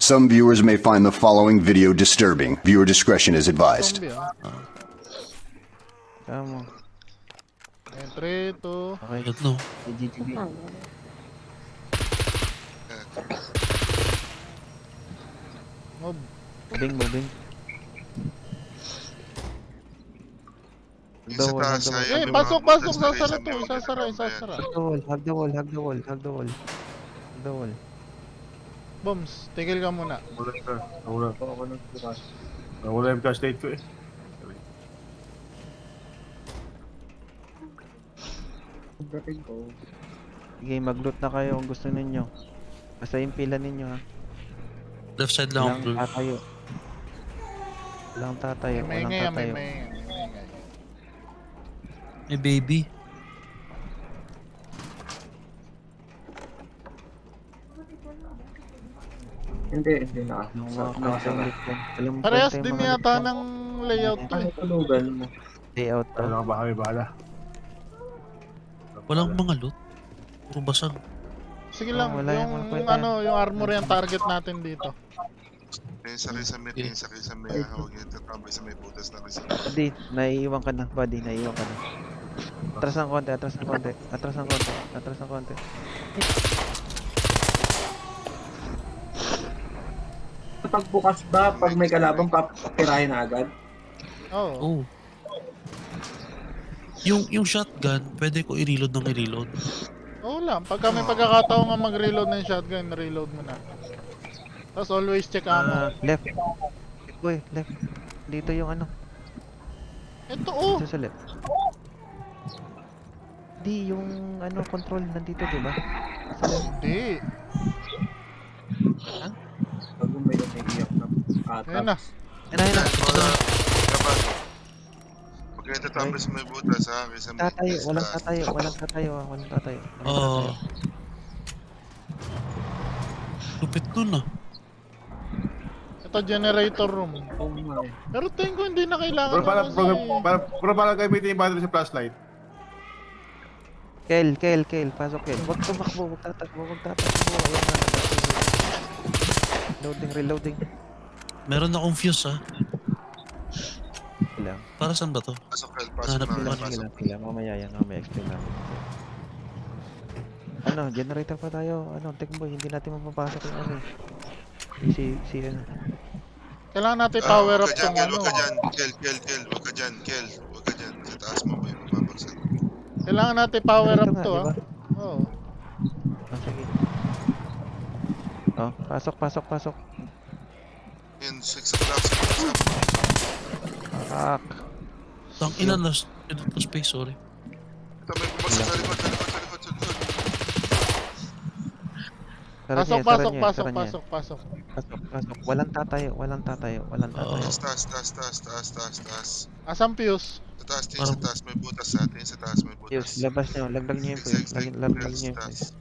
Some viewers may find the following video disturbing. Viewer discretion is advised. Zombie ah. Tama. Entry to... Okay. Tatlo. GGB. Mob. Moving. Yung sa taas, Hag Eh, may pasok, mga pasok. butas na rin Sasara sa to. mga Sasara, ganito. sasara. the wall. Bombs, tigil ka muna. Nawala yung flashlight ko eh. Sige, mag-loot na kayo kung gusto ninyo. Basta yung pila ninyo ha. Left side lang ako, Walang bro. tatayo. Walang tatayo. May Walang maingay, may tatayo. maingay. May baby. Hindi na. Yung mga content dyan. Alam mo, Parehas konti din mga yata dyan. ng layout to eh. Tulugan mo. Layout to. Ano ba kami bahala? Walang mga loot. Puro basag. Sige lang, wala yung mga yung kwenta. ano, yung armor yung target natin dito. Yung sa kisame, yung sa kisame, huwag yung tatambay sa may butas na kisame. Buddy, naiiwan ka na. Buddy, naiiwan ka na. Atras ng konti. Pagbukas ba, pag may kalabang papirahin na agad? Oo. Oh. Yung shotgun, pwede ko i-reload ng i-reload. Oo lang, pagka may pagkakataon nga mag-reload ng shotgun, reload mo na. Tapos always check ammo. Left. Boy, left. Dito yung ano. Ito oh! Dito sa left. Di, yung ano, control nandito, di ba? Sa left. Hindi. Pag may umiiyak na Ayun na. Ayun na. Dapat, pag yung tatambay sa may butas ha, kisame. Tatayo, walang sa taas. tatayo, walang tatayo. Oo. Lupit nun ah. Ito generator room. Oh my. Pero tingin ko hindi na kailangan Pero na kasi... para pala gamitin yung battery sa flashlight. Kel, pasok Kel. Huwag tumakbo, huwag tatakbo. Ayan na. Reloading. Meron akong fuse ah. Ilang. Para saan ba to? Pasok, Kel, pasok Hanap na, ko lang, pasok. Ilang. Mamaya explain namin. Ano, generator pa tayo. Ano, Techboy, hindi natin mapapasok yung ano. Si ano. Kailangan natin power up Huwag ka tong dyan, ano. Kel, huwag ka dyan, Kel. Huwag ka dyan, sa taas mo may mababagsak. Kailangan natin power up Ito nga, to di ba? ah. Oo. Sige. Oh, pasok. Yun, 6 o'clock, Fuck. Tang ina na ito space, sorry. Ito may pumasok sa likod. Pasok. Pasok. Walang tatayo. Taas. Asang fuse? Sa taas, tingin sa taas, may butas ha. Tingin sa taas, may butas. Fuse, labas nyo. Lagdag nyo yung fuse. Lagdag nyo yung fuse.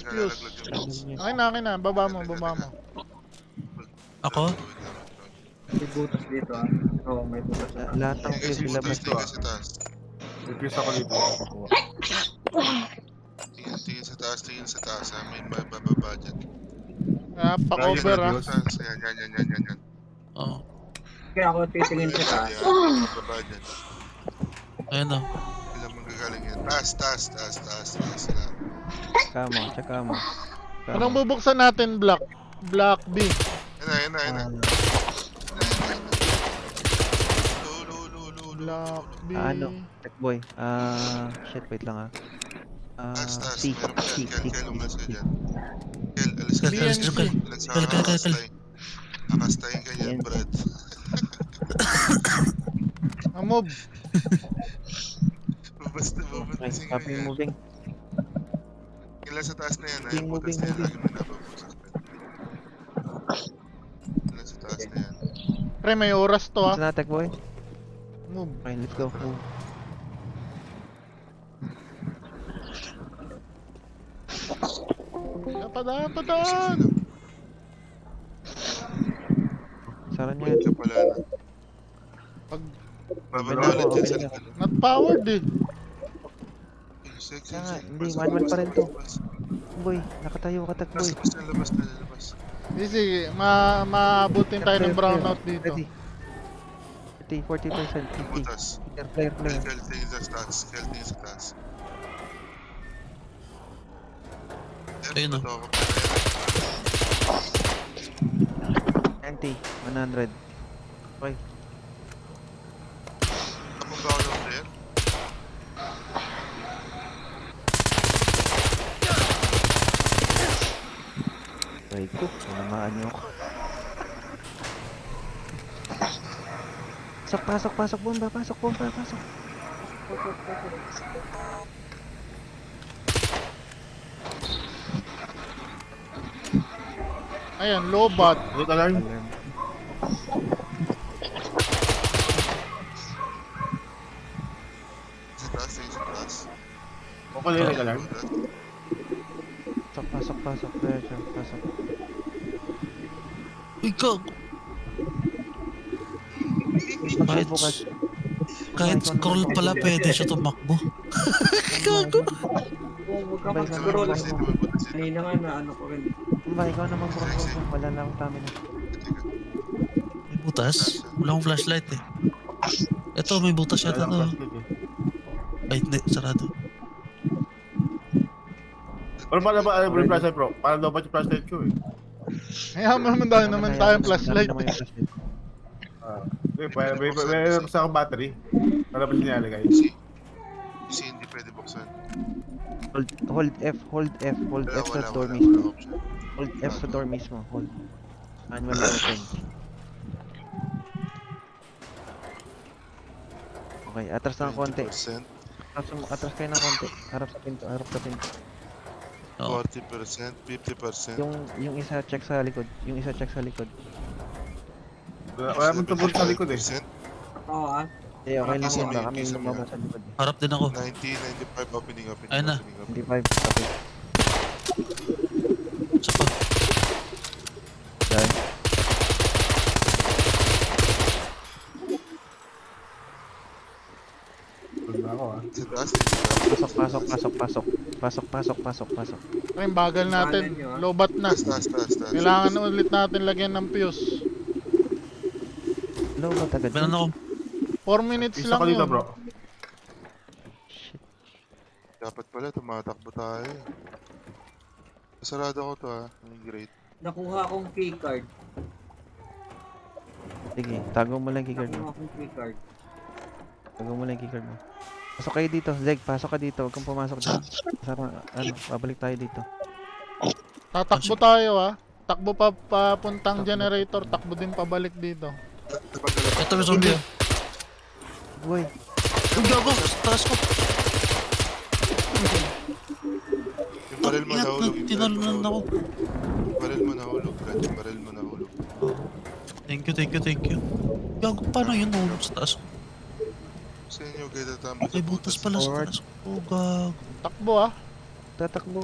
Fuse. Akin na. Baba mo. Ako? May butas dito ah. Oo, may butas na. Lahat ng fuse ilabas nyo. Tingin sa taas. Refuse ako dito. Tingin sa taas ha. May bababa dyan. Pa-cover ah. Yan. Oo. Kaya ako titingin sa taas. Bababa dyan. Ayan na. Ilang magagaling yan. Taas lang. Tsaka mo. Anong bubuksan natin, Black B? Yan na. Black B. Ano? Techboy. Shit, wait lang Taas. C. Meron pa yan. Kel, umalis ka dyan. Kel, alis ka dyan. BNC. Alis ka dyan. Nakastayin ka yan, Brad. Move. Basta Okay, tingin copy yan. moving. Ilan sa taas na yan, Moving, yung butas na yan, moving. lagi may nababagsak. Ilan sa taas na yan. Pre, may oras to ah. Saan na, Techboy? Move. Okay, let's go. Move. Padaan. Sara nyo Wait yan. ka pala na. Pag Bababa ulit yan sa likod. not powered eh. Kaya nga, hindi, manual pa rin to. Boy, nakatayo ka, Techboy. Labas na. Easy, maabutin tayo ng brownout dito. Ready. 40%, 50. Butas. Player. Kelting sa stats. Kelting sa stats. Ayun, Ito ako. 90, 100. Okay. Tapos ba ako ng player? Try ko. Tinamaan niyo ako. Pasok, bomba, pasok. Ayan, lobat. Loot alarm. Alarm. Sa taas, sa taas. Okay lang yung alarm. Pasok. Diretso, pasok. Ikaw! Kahit, Bukas. kahit scroll pala pwede siya tumakbo. Gago! Huwag ka Sabay ka mag-scroll. naman, Dito, may butas dito. Kanina nga na ano ko rin. Ba, ikaw naman bro. Wala na akong stamina. May butas? Wala akong flashlight eh. Ito, may butas yata Wala to. akong flashlight eh. Ay, hindi. Sarado. Pero paano ba yung flashlight bro? Paano dapat yung flashlight ko eh? Ayan naman tayong flashlight. Naman yung flashlight. May basta akong battery. Para ba sinalagay? Kasi hindi pwede buksan. Hold F sa door Wala mismo. option. Hold F sa door mismo. Hold. Manually open. Okay, atras na ng konti. 20%, Atras kayo ng konti. Harap sa pinto. Oo. 40%, 50%. Yung isa check sa likod. Wala mong tubod sa likod eh. 70%, Oo ah. Eh, okay lang Isa yun. may- Baka may isa may- lumabas sa likod. Harap din ako. 90, 95, opening. Ayun na. 25. Okay. Isa pa. Dahil. Tulog na ako ah. Sa taas, Pasok. Ay, bagal natin. Lobat na. taas. Kailangan na ulit natin lagyan ng fuse. Low ba agad? Meron ako. 4 minutes Isa lang ko dito yun. bro. Shit. Dapat pala, tumatakbo tayo. Sarado ko to Yung great. Nakuha akong keycard. Sige, tago mo lang yung keycard mo. Nakuha akong keycard. Pasok kayo dito. Zeg, pasok ka dito. Huwag kang pumasok dito. Babalik tayo dito. Tatakbo tayo Takbo pa papuntang generator, takbo din pabalik dito. Ito may zombie. Boy, Ang gago! Taas ko! Yung baril mo nahulog. Tinalunan ako. Yung baril mo nahulog, Brad. Yung baril mo nahulog. Thank you. Gago, paano yun nahulog sa taas? Sa inyo, kayo tatambay sa May butas pala sa Forward. taas. Oh, gago. Takbo tatakbo.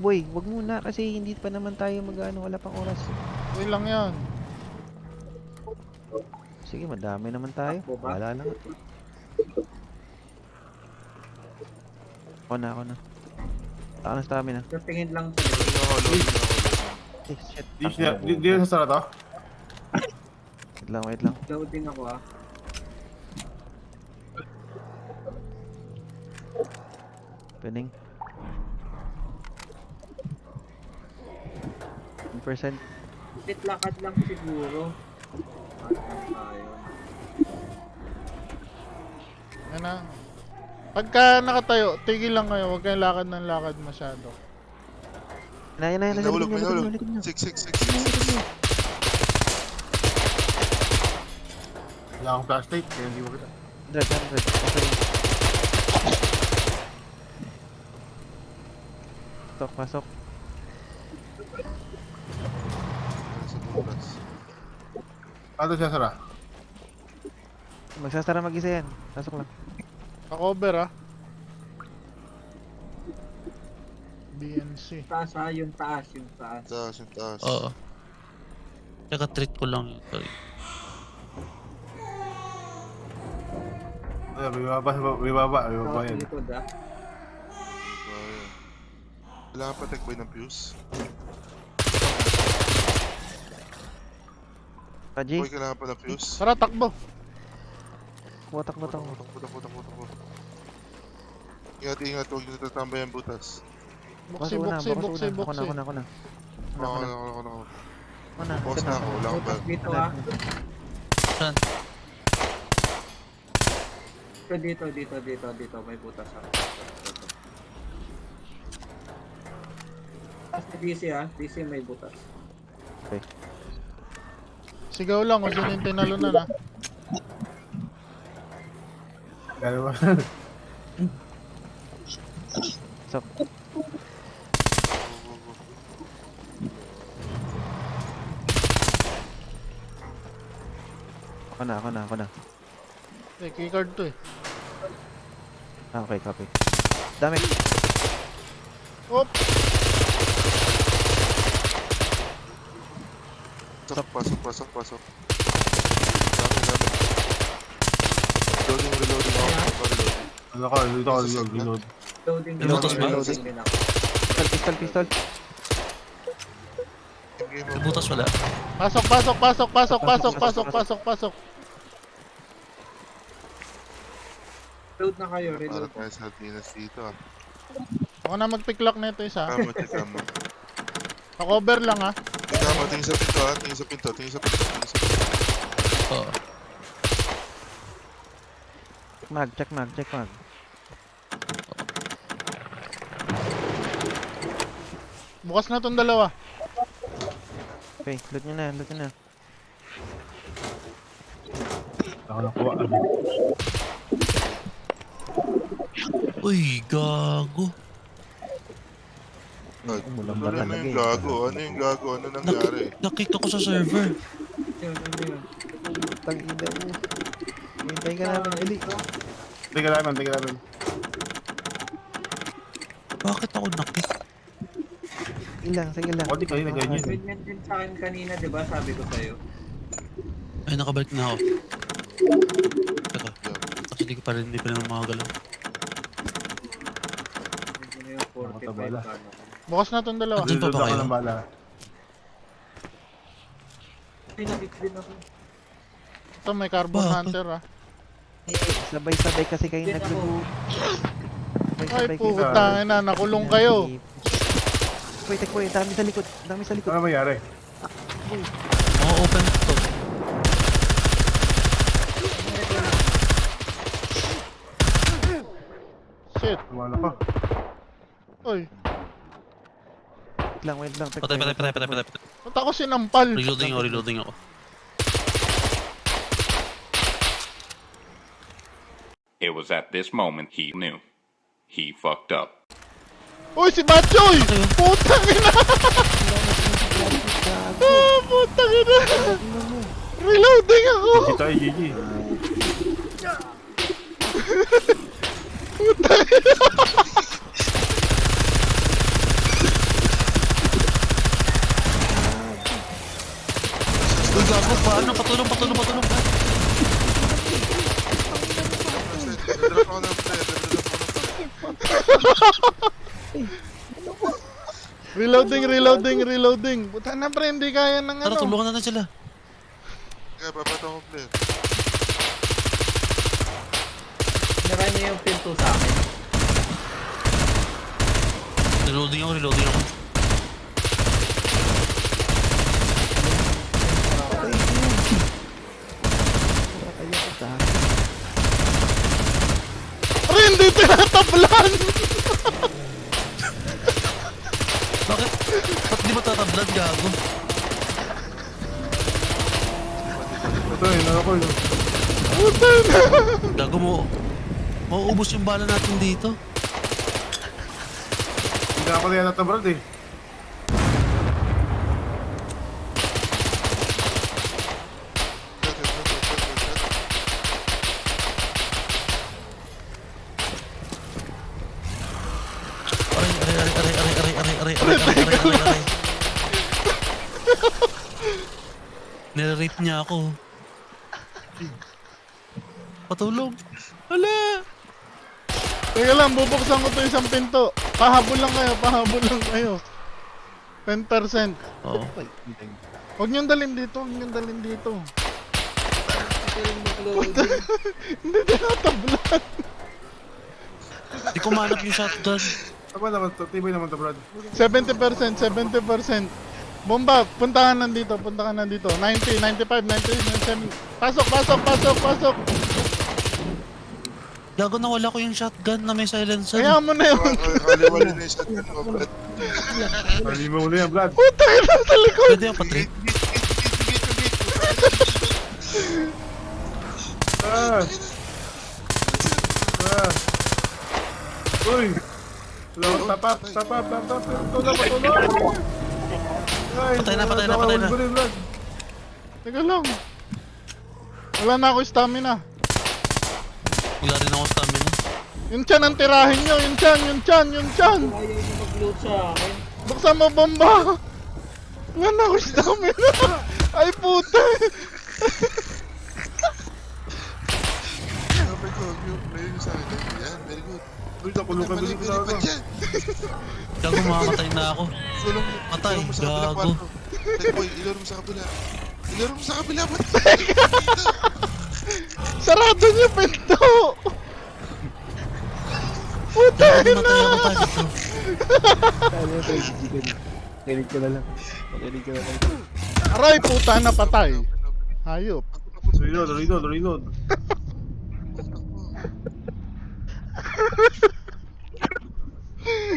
Boy, wag muna kasi hindi pa naman tayo mag-ano, wala pang oras. Uy lang yan. Sige, madami naman tayo. Takbo ba? Wala lang. Ako na. Taka na stamina. Natingin lang sa likod. Nahulog. Eh, shit. Di na sa sara to? Wait lang. Daw din ako ah. Pening. 1%. Bit lakad lang siguro. Tayo. Yan na. Pagka nakatayo, tigil lang kayo. Huwag kayong lakad ng lakad masyado. Yan na. Nahulog. Likod nyo. 6. Wala akong flashlight, kaya hindi mo kita. 100. Okay. Pasok. Sa butas. Ano siya sara? Magsasara mag-isa yan. Pasok lang. Pa-cover BNC. Taas ah, yung taas. Taas. Oo. Teka, treat ko lang yun. Sorry. May baba Taas yan. sa likod ah. Kailangan pa tekboy ng fuse. Kaji, Boy, kailangan pa ng fuse. Tara, takbo. watak mo Putak, putak, putak, putak, putak. Ingat, ingat. Huwag nyo tatambay ang butas. Buksi, buksi, buksi, buksi. Ako na. Ako na. Ako na. Boss na ako. Wala akong bag. Dito ah. Saan? Dito. May butas ah. Sa DC ah. DC may butas. Sigaw lang kung sino yung tinalunan ha. Gano'n ba? Stop. Ako na. Eh, keycard to eh. Ah, okay, copy. Dami. Op! Pasok. Dami. Reloading ako. Reloading. Ano ka? Reload. Loading. May butas ba? Loading din ako. Pistol. May butas wala. Pasok. Load na kayo. Para Reload. tayo sa Dinas dito ah. Ako na mag-picklock nito isa. Tama. Pa-cover lang ha. Tama, tingin sa pinto ah. Tingin sa pinto. Oo. Check mag. Bukas na tong dalawa. Okay, loot nyo na. Ako nakuha. Uy, gago. Umulang ba Ano talaga yung eh. gago? Ano nangyari? Nakik ako sa server. Yun. Tag-ina mo. Hintay ka namin, Eli. Tingnan namin. Bakit ako nakik? Sige lang. O, di kayo na ganyan. Ganyan din sa akin kanina, di ba? Sabi ko sa'yo. Ay, nakabalik na ako. Teka. Actually, hindi pa rin mga galaw. Hindi na yung 45 Nakatabala. ano. Bukas na tong dalawa. Andun pa Reload ba ako kayo? ng bala. Pinabit din ako. Ito may carbon Bakit? hunter ha. Sabay-sabay kasi kayo Yan naglugo. Ay putang ina, nakulong kayo. Wait, dami sa likod. Ano nangyari? Oo, open to. Shit. Tumala ka. Oy, Wait lang. Patay. ba't ako sinampal? Reloading ako. It was at this moment he knew. He fucked up. Uy, si Batchoy! Putang ina! Putang ina! Reloading ako! GG tayo, GG. Uy, gago. Paano? Patulong. Drop ako ng player. Reloading. Puta na pre, hindi kaya ng Tara, ano. tulungan natin sila. Kaya babato ako player. Nira niya yung pinto sa akin. Reloading ako. Pre, hindi tinatablan! Bakit? Ba't di matatablan, gago? Ito yun, ano ko yun. Gago mo. Mauubos yung bala natin dito. Hindi ako na yan natabrad eh. Aray. Nire-rape niya ako. Patulong. Hala. Teka lang, bubuksan ko to isang pinto. Pahabol lang kayo. 10%. Oo. Huwag niyong dalhin dito, huwag niyong dalhin dito. Hindi tinatablan. Di ko manap yung shotgun. Tama naman to, tibay naman to, Brad. 70%, 70%. Bomba, punta ka nandito, punta ka nandito. 90, 95, 96, 97. Pasok, pasok, pasok, pasok. Gago na wala ko yung shotgun na may silencer. Kaya mo na yun. Kaliwali na yung shotgun ko, Brad. Halima mo na yan, Brad. Puta ka na sa likod. Pwede yung patrick. Ah! Ah! Uy! Tulong, tapap, tapap, tapap, tulong, tulong! Ay, Patay na, patay na, patay na. Brad. Teka lang. Wala na ako stamina. Wala rin ako stamina. Yung tiyan ang tirahin nyo, yung tiyan, yung tiyan, yung tiyan. Ayaw mo mag-load sa akin. Buksan mo bomba. Wala na ako stamina. Ay puta. Very good. Very good sa akin. Yan, very good. Uy, nakulong ka dito sa ako. Gago makamatay na ako. Tulong Patay, mo sa kabilang gago. kwarto. Boy, ilaro mo sa kabila. Ilaro mo sa kabila, ba't? Sarado niyo pinto. Puta Gago na. namatay ako pa dito. Kinig ko na lang. Kinig ko na lang. Aray puta na patay. Hayop. Reload, reload, reload.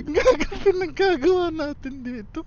Gaga pinagkagawa natin dito.